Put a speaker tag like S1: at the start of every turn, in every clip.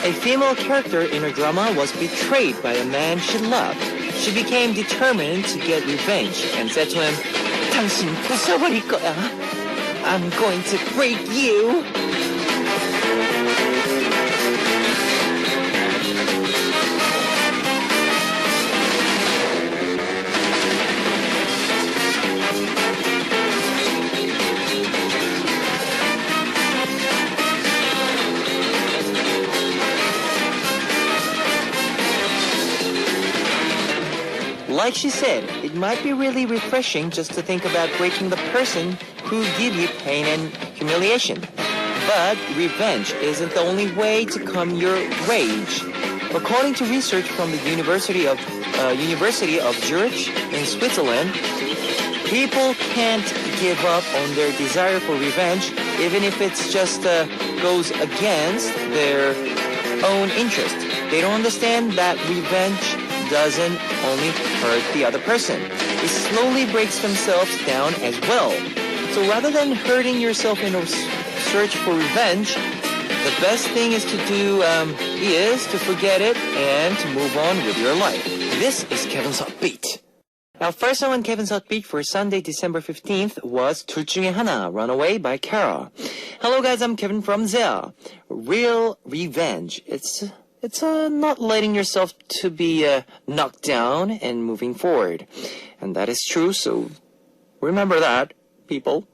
S1: A female character in a drama was betrayed by a man she loved. She became determined to get revenge and said to him, 당신 부숴버릴 거야. I'm going to break you. Like she said, it might be really refreshing just to think about breaking the person who gave you pain and humiliation. But revenge isn't the only way to calm your rage. According to research from the University of Zurich in Switzerland, people can't give up on their desire for revenge, even if it's just goes against their own interest. They don't understand that revenge doesn't only hurt the other person. It slowly breaks themselves down as well. So rather than hurting yourself in a search for revenge, the best thing is to do is to forget it and to move on with your life. This is Kevin's Hot Beat. Our first song on Kevin's Hot Beat for Sunday, December 15th was 둘 중에 하나, Runaway by Kara. Hello guys, I'm Kevin from Zea. Real revenge. It's not letting yourself to be knocked down and moving forward. And that is true, so remember that, people.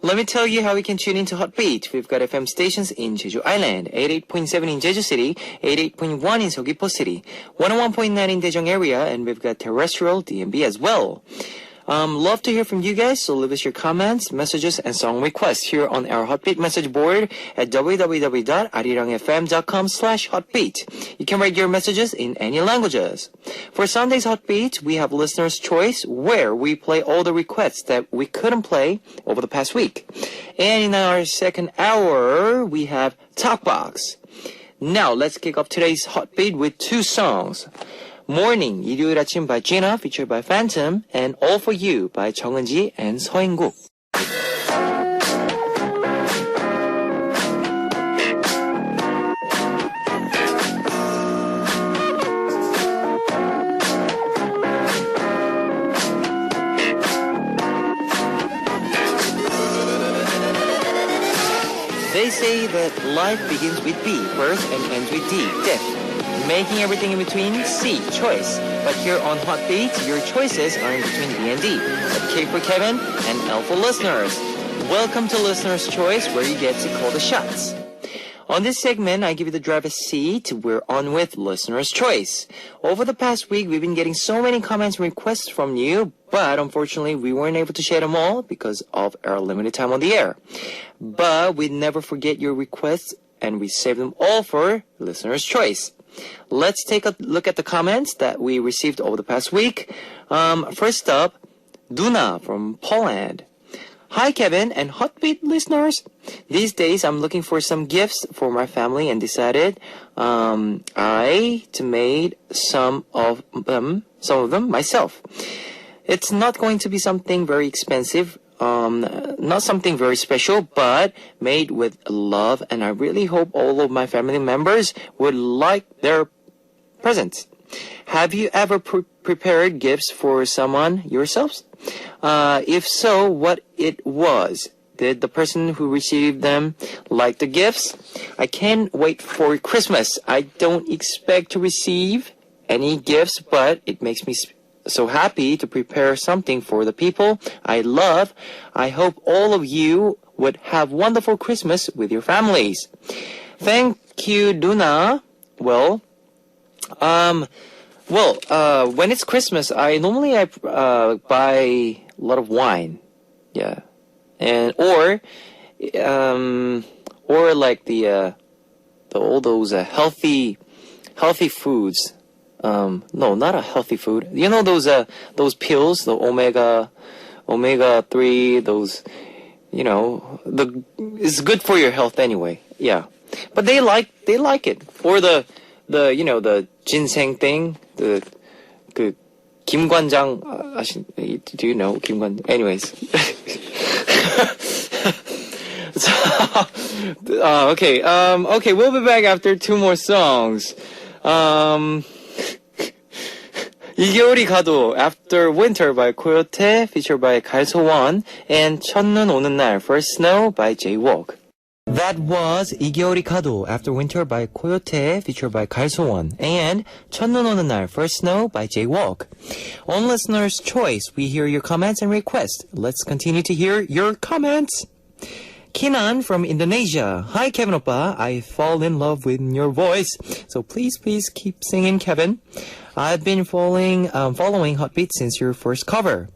S1: Let me tell you how we can tune into Hot Beat. We've got FM stations in Jeju Island, 88.7 in Jeju City, 88.1 in Seogwipo City, 101.9 in Daejeong area, and we've got terrestrial DMB as well. Love to hear from you guys, so leave us your comments, messages, and song requests here on our Hotbeat message board at www.arirangfm.com/hotbeat. You can write your messages in any languages. For Sunday's Hotbeat, we have Listener's Choice, where we play all the requests that we couldn't play over the past week. And in our second hour, we have Talkbox. Now, let's kick off today's Hotbeat with two songs. Morning, 일요일 아침 by Gina, featured by Phantom, and All For You by 정은지 and 서인국. They say that life begins with B, birth, and ends with D, death. Making everything in between, C, choice. But here on Hot Beat, your choices are in between B and D. K for Kevin and L for listeners. Welcome to Listener's Choice, where you get to call the shots. On this segment, I give you the driver's seat. We're on with Listener's Choice. Over the past week, we've been getting so many comments and requests from you, but unfortunately, we weren't able to share them all because of our limited time on the air. But we never forget your requests, and we save them all for Listener's Choice. Let's take a look at the comments that we received over the past week. First up, Duna from Poland. Hi, Kevin and Hotbeat listeners. These days, I'm looking for some gifts for my family and decided I made some of them myself. It's not going to be something very expensive, not something very special, but made with love, and I really hope all of my family members would like their presents. Have you ever prepared gifts for someone yourselves? If so, what it was? Did the person who received them like the gifts? I can't wait for Christmas. I don't expect to receive any gifts, but it makes me so happy to prepare something for the people I love. I hope all of you would have wonderful Christmas with your families. Thank you, Duna. Well, when it's Christmas, I normally buy a lot of wine. Yeah. And or like all those healthy foods. No, not a healthy food. You know those pills, the omega 3, those, you know, it's good for your health anyway. Yeah. But they like it. Or the you know, the ginseng thing, the 김관장, do you know 김관장? Anyways. Okay, we'll be back after two more songs. 이겨울이 가도 After Winter by Coyote featured by 갈소원 and 첫눈 오는 날 First Snow by Jaywalk. That was 이겨울이 가도 After Winter by Coyote featured by 갈소원 and 첫눈 오는 날 First Snow by Jaywalk. On listener's choice, we hear your comments and requests. Let's continue to hear your comments. Kinan from Indonesia. Hi, Kevin Oppa. I fall in love with your voice. So please keep singing, Kevin. I've been following Heartbeat since your first cover.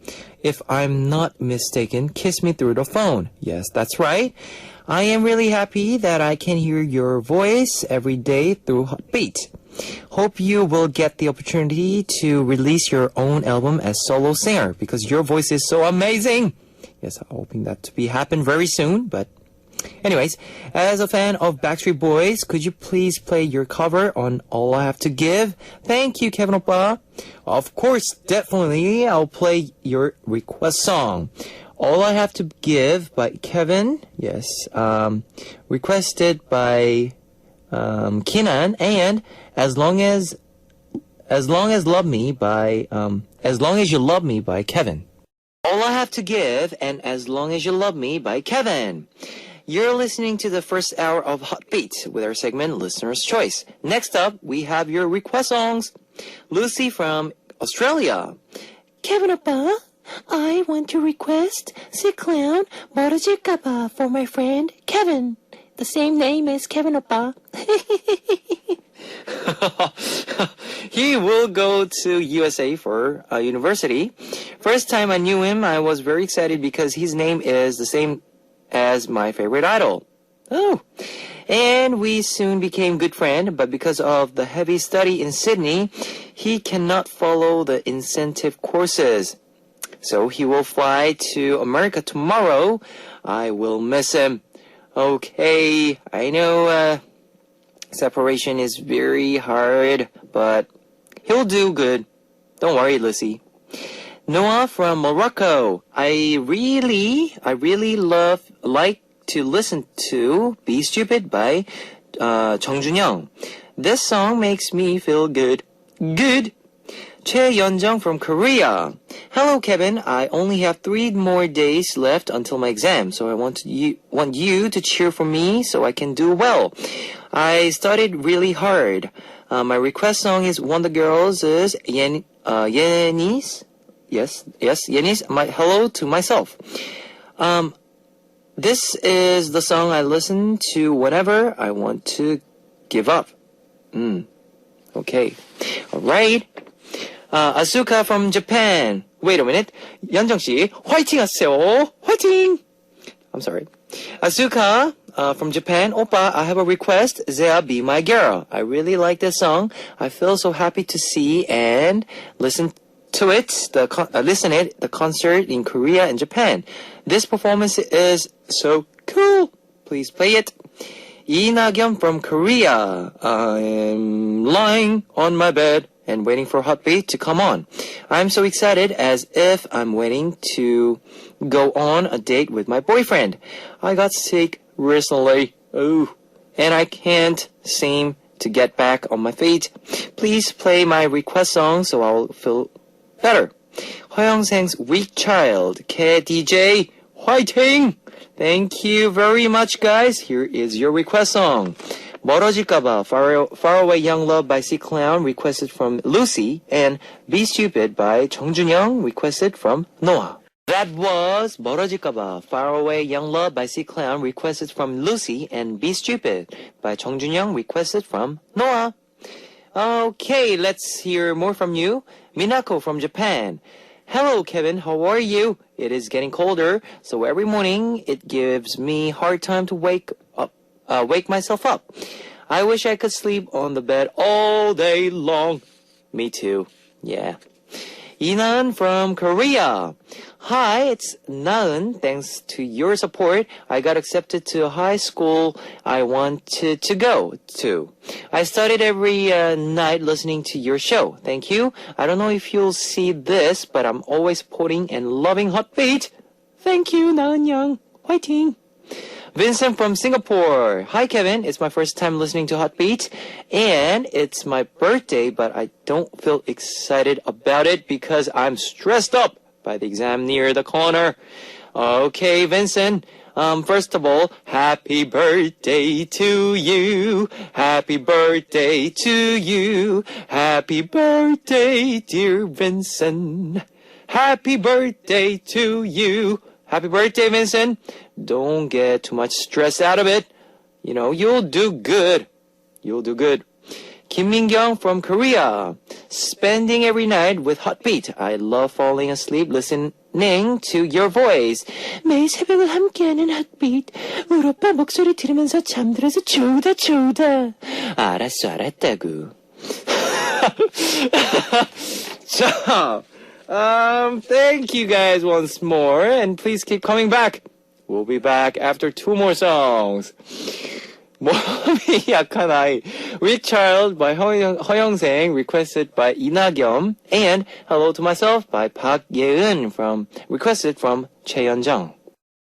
S1: If I'm not mistaken, Kiss Me Through the Phone. Yes, that's right. I am really happy that I can hear your voice every day through Heartbeat. Hope you will get the opportunity to release your own album as solo singer because your voice is so amazing. Yes, I'm hoping that to happen very soon, but anyways, as a fan of Backstreet Boys, could you please play your cover on All I Have to Give? Thank you, Kevin Oppa. Of course, definitely, I'll play your request song. All I Have to Give by Kevin, yes, requested by Kinan, and As Long as Love Me by As Long as You Love Me by Kevin. All I Have to Give and As Long as You Love Me by Kevin. You're listening to the first hour of Heartbeat with our segment Listener's Choice. Next up, we have your request songs. Lucy from Australia. Kevin Oppa, I want to request Sick Clown 멀어질까봐 for my friend Kevin. The same name as Kevin Oppa. He will go to USA for university. First time I knew him, I was very excited because his name is the same as my favorite idol. Oh. And we soon became good friends, but because of the heavy study in Sydney, he cannot follow the incentive courses. So he will fly to America tomorrow. I will miss him. Okay, I know separation is very hard, but he'll do good. Don't worry, Lucy. Noah from Morocco. I really like to listen to Be Stupid by Jung Junyoung. This song makes me feel good. Good. Choi Yeonjung from Korea. Hello, Kevin. I only have 3 more days left until my exam, so I want you to cheer for me so I can do well. I studied really hard. My request song is Wonder Girls' Yenis. Yes, Yenis. My hello to myself. This is the song I listen to whenever I want to give up. Okay. All right. Asuka from Japan. Wait a minute. 연정씨, 화이팅 하세요. 화이팅! I'm sorry. Asuka from Japan. Oppa, I have a request. Zea, Be My Girl. I really like this song. I feel so happy to see and listen to it, the concert in Korea and Japan. This performance is so cool. Please play it. Lee Na-gyum from Korea. I'm lying on my bed and waiting for Heartbeat to come on. I'm so excited as if I'm waiting to go on a date with my boyfriend. I got sick recently. Oh, and I can't seem to get back on my feet. Please play my request song so I'll feel better. 허영생's Weak Child. KDJ, 화이팅! Thank you very much, guys. Here is your request song. 멀어질까봐, Far Away Young Love by C-Clown, requested from Lucy, and Be Stupid by Jung Junyoung, requested from Noah. That was 멀어질까봐, Far Away Young Love by C-Clown, requested from Lucy, and Be Stupid by Jung Junyoung, requested from Noah. Okay, let's hear more from you. Minako from Japan. Hello, Kevin. How are you? It is getting colder, so every morning it gives me hard time to wake myself up. I wish I could sleep on the bed all day long. Me too. Yeah. Inan from Korea. Hi, it's Naeun. Thanks to your support, I got accepted to a high school I wanted to go to. I studied every night listening to your show. Thank you. I don't know if you'll see this, but I'm always supporting and loving Heartbeat. Thank you, Naeun Young. 화이팅! Vincent from Singapore. Hi, Kevin. It's my first time listening to Hotbeat, and it's my birthday, but I don't feel excited about it because I'm stressed up by the exam near the corner. Okay, Vincent. First of all, happy birthday to you. Happy birthday to you. Happy birthday, dear Vincent. Happy birthday to you. Happy birthday, Vincent. Don't get too much stress out of it. You know, you'll do good. You'll do good. Kim Min-kyung from Korea. Spending every night with Hotbeat. I love falling asleep listening to your voice. 매일 새벽을 함께하는 Hotbeat. 우리 오빠 목소리 들으면서 잠들어서 좋다. 알았어, 알았다고. So, thank you guys once more, and please keep coming back. We'll be back after 2 more songs. 몸이 약한 아이, Weak Child by 허영생, requested by 이나겸, and Hello to Myself by Park Ye-eun, requested from Choi Yeon-jung.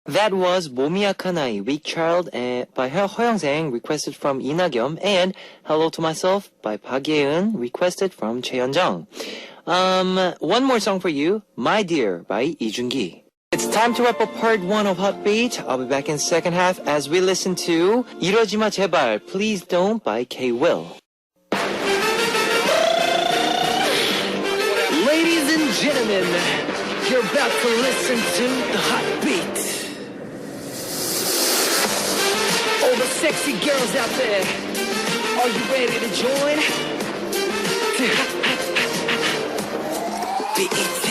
S1: That was 몸이 약한 아이, Weak Child by 허영생, requested from 이나겸, and Hello to Myself by Park Ye-eun, requested from Choi Yeon-jung. One more song for you, My Dear by Lee Jun-gi. It's time to wrap up part 1 of Hotbeat. I'll be back in second half as we listen to 이러지마 제발, Please Don't by K-Will.
S2: Ladies and gentlemen, you're about to listen to the Hotbeat. All the sexy girls out there, are you ready to join? BET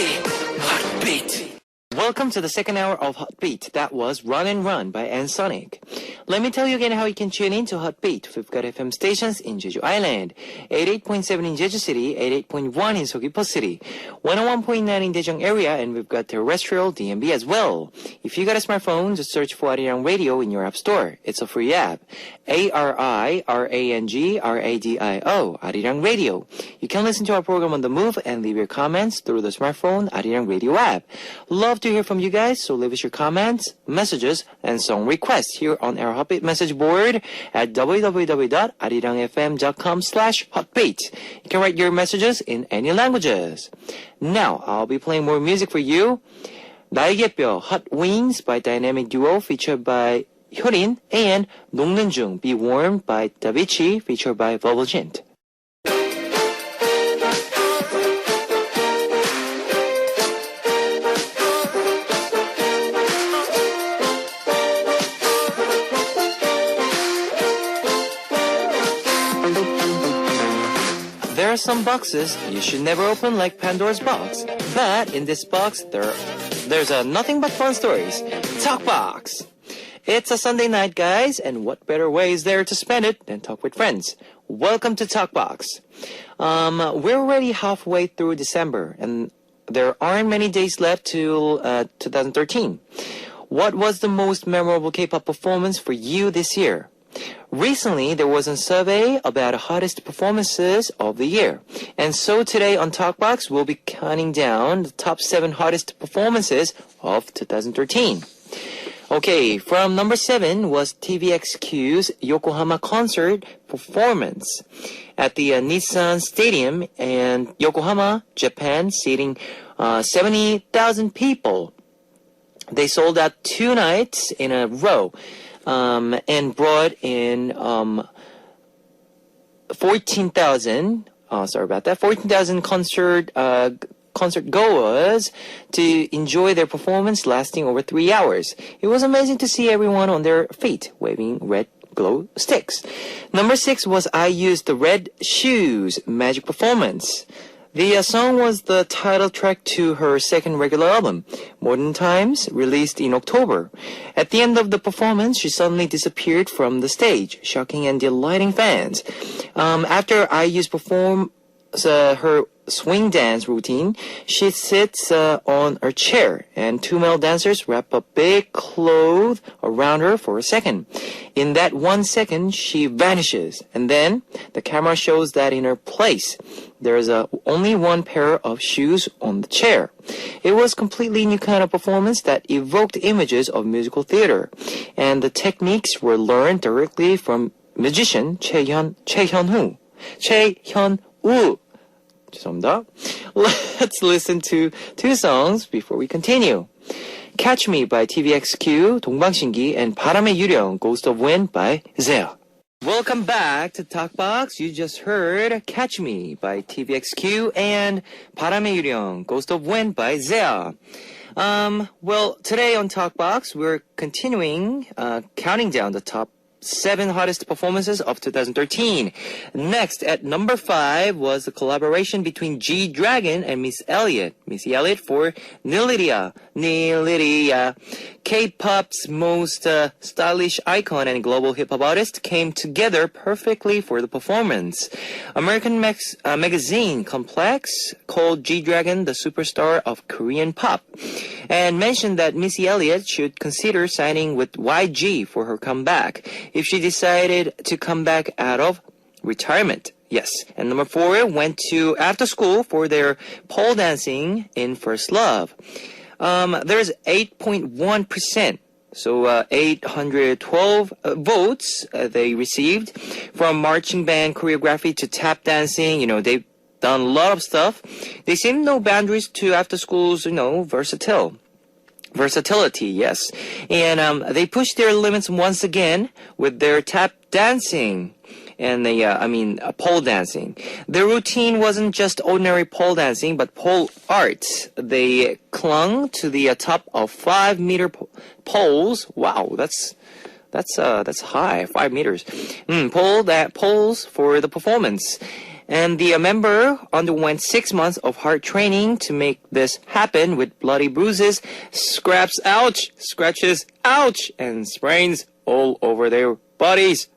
S2: Hotbeat.
S1: Welcome to the second hour of Hotbeat. That was Run and Run by N-Sonic. Let me tell you again how you can tune in to Hotbeat. We've got FM stations in Jeju Island, 88.7 in Jeju City, 88.1 in Seogwipo City, 101.9 in Daejeong area, and we've got terrestrial DMB as well. If you got a smartphone, just search for Arirang Radio in your app store. It's a free app. ARIRANG RADIO, Arirang Radio. You can listen to our program on the move and leave your comments through the smartphone Arirang Radio app. Love to hear from you guys, so leave us your comments, messages, and song requests here on our Hotbeat message board at www.arirangfm.com/hotbeat. You can write your messages in any languages. Now, I'll be playing more music for you. 날개뼈, Hot Wings by Dynamic Duo featured by Hyorin, and 녹는 중, Be Warm by Davichi featured by Volvogent. There are some boxes you should never open, like Pandora's box. But in this box, there's a nothing but fun stories. Talk Box. It's a Sunday night, guys, and what better way is there to spend it than talk with friends? Welcome to Talk Box. We're already halfway through December, and there aren't many days left till 2013. What was the most memorable K-pop performance for you this year? Recently, there was a survey about the hottest performances of the year. And so today on Talkbox, we'll be counting down the top 7 hottest performances of 2013. Okay, from number 7 was TVXQ's Yokohama concert performance at the Nissan Stadium in Yokohama, Japan, seating 70,000 people. They sold out 2 nights in a row. And brought in 14,000 concert goers to enjoy their performance lasting over 3 hours. It was amazing to see everyone on their feet waving red glow sticks. Number 6 was IU's The Red Shoes Magic Performance. The song was the title track to her second regular album, Modern Times, released in October. At the end of the performance, she suddenly disappeared from the stage, shocking and delighting fans. After IU's performed her swing dance routine, she sits on her chair, and two male dancers wrap a big cloth around her for a second. In that 1 second, she vanishes, and then the camera shows that in her place, there's only one pair of shoes on the chair. It was completely new kind of performance that evoked images of musical theater, and the techniques were learned directly from musician 최현우. 죄송합니다. Let's listen to two songs before we continue. Catch Me by TVXQ, 동방신기, and 바람의 유령, Ghost of Wind by Zea. Welcome back to Talkbox. You just heard Catch Me by TVXQ and 바람의 유령, Ghost of Wind by Zea. Well, today on Talkbox, we're continuing counting down the top 7 hottest performances of 2013. Next, at number 5 was the collaboration between G-Dragon and Miss Elliott. Missy Elliott for Nilidia. K-pop's most stylish icon and global hip-hop artist came together perfectly for the performance. American magazine Complex called G-Dragon the superstar of Korean pop and mentioned that Missy Elliott should consider signing with YG for her comeback if she decided to come back out of retirement. Yes. And number 4 went to After School for their pole dancing in First Love. There's 8.1%. So 812 votes they received from marching band choreography to tap dancing. You know, they've done a lot of stuff. They seem no boundaries to After School's, versatility, yes. And they pushed their limits once again with their tap dancing and pole dancing. Their routine wasn't just ordinary pole dancing, but pole art. They clung to the top of 5-meter poles. Wow, that's high, 5 meters. Poles for the performance. And the member underwent 6 months of hard training to make this happen with bloody bruises, scratches, ouch, and sprains all over their bodies.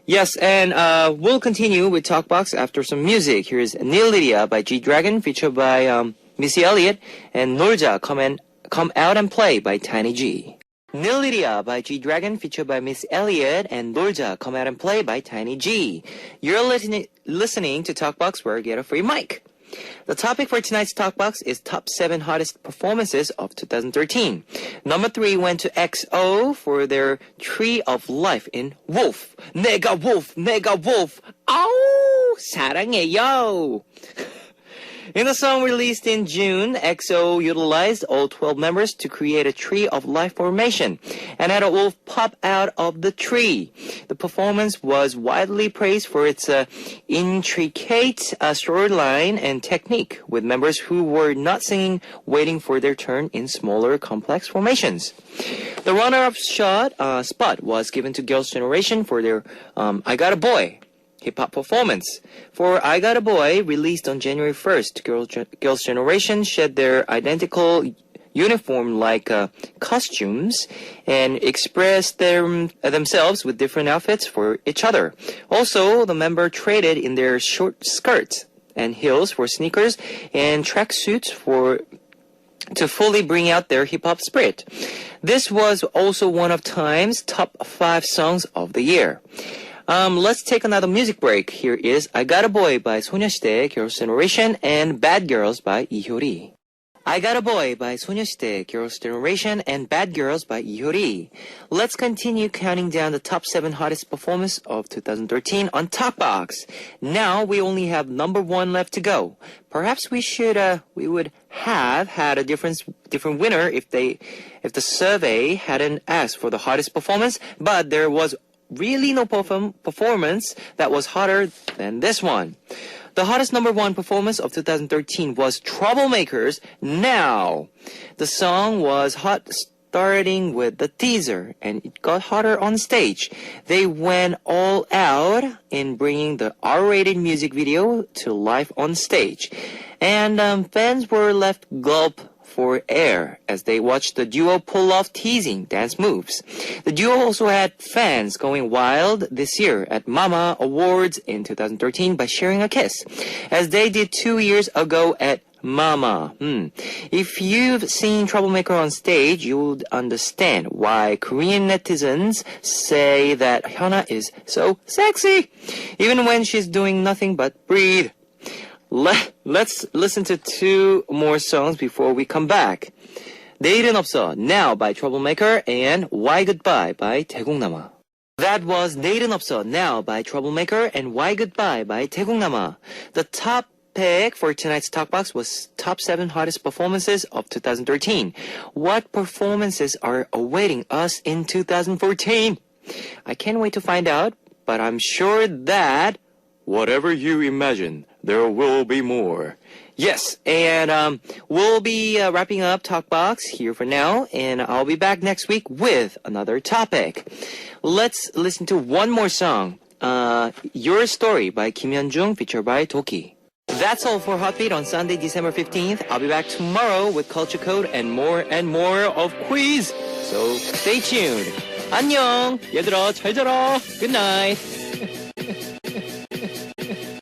S1: Yes, and we'll continue with Talkbox after some music. Here's Nilidia by G-Dragon, featured by Missy Elliott, and Norja, Come Out and Play by Tiny G. Nilidia by G-Dragon, featured by Miss Elliott, and Norja, Come Out and Play by Tiny G. You're listening to Talkbox, where you get a free mic. The topic for tonight's Talkbox is top 7 hottest performances of 2013. Number 3 went to XO for their Tree of Life in Wolf. 내가 Wolf. 아우, 사랑해요. In the song released in June, EXO utilized all 12 members to create a Tree of Life formation and had a wolf pop out of the tree. The performance was widely praised for its intricate storyline and technique, with members who were not singing waiting for their turn in smaller, complex formations. The runner-up spot was given to Girls' Generation for their I Got a Boy hip-hop performance. For I Got a Boy, released on January 1st, Girls' Generation shed their identical uniform-like costumes and expressed themselves with different outfits for each other. Also, the member traded in their short skirts and heels for sneakers and tracksuits to fully bring out their hip-hop spirit. This was also one of Time's top 5 songs of the year. Let's take another music break. Here is I Got a Boy by 소녀시대, Girls' Generation, and Bad Girls by 이효리. I Got a Boy by 소녀시대, Girls' Generation, and Bad Girls by 이효리. Let's continue counting down the top 7 hottest performances of 2013 on Talkbox. Now we only have number 1 left to go. Perhaps we would have had a different winner if the survey hadn't asked for the hottest performance, but there was really no performance that was hotter than this one. The hottest number 1 performance of 2013 was Troublemakers Now. The song was hot starting with the teaser, and it got hotter on stage. They went all out in bringing the R-rated music video to life on stage. And fans were left gulp for air as they watched the duo pull off teasing dance moves. The duo also had fans going wild this year at Mama Awards in 2013 by sharing a kiss, as they did 2 years ago at Mama. If you've seen Troublemaker on stage, you'll understand why Korean netizens say that Hyuna is so sexy, even when she's doing nothing but breathe. Let's listen to 2 more songs before we come back. 내일은 없어, Now by Troublemaker, and Why Goodbye by 대국남아. That was 내일은 없어, Now by Troublemaker, and Why Goodbye by 대국남아. The top pick for tonight's Talkbox was top 7 hottest performances of 2013. What performances are awaiting us in 2014? I can't wait to find out, but I'm sure that whatever you imagine, there will be more. Yes, and we'll be wrapping up Talkbox here for now, and I'll be back next week with another topic. Let's listen to one more song, Your Story by Kim Hyun-jung, featured by Toki. That's all for Hotbeat on Sunday, December 15th. I'll be back tomorrow with Culture Code and more of quiz. So stay tuned. 안녕, 얘들아, 잘 자라. Good night.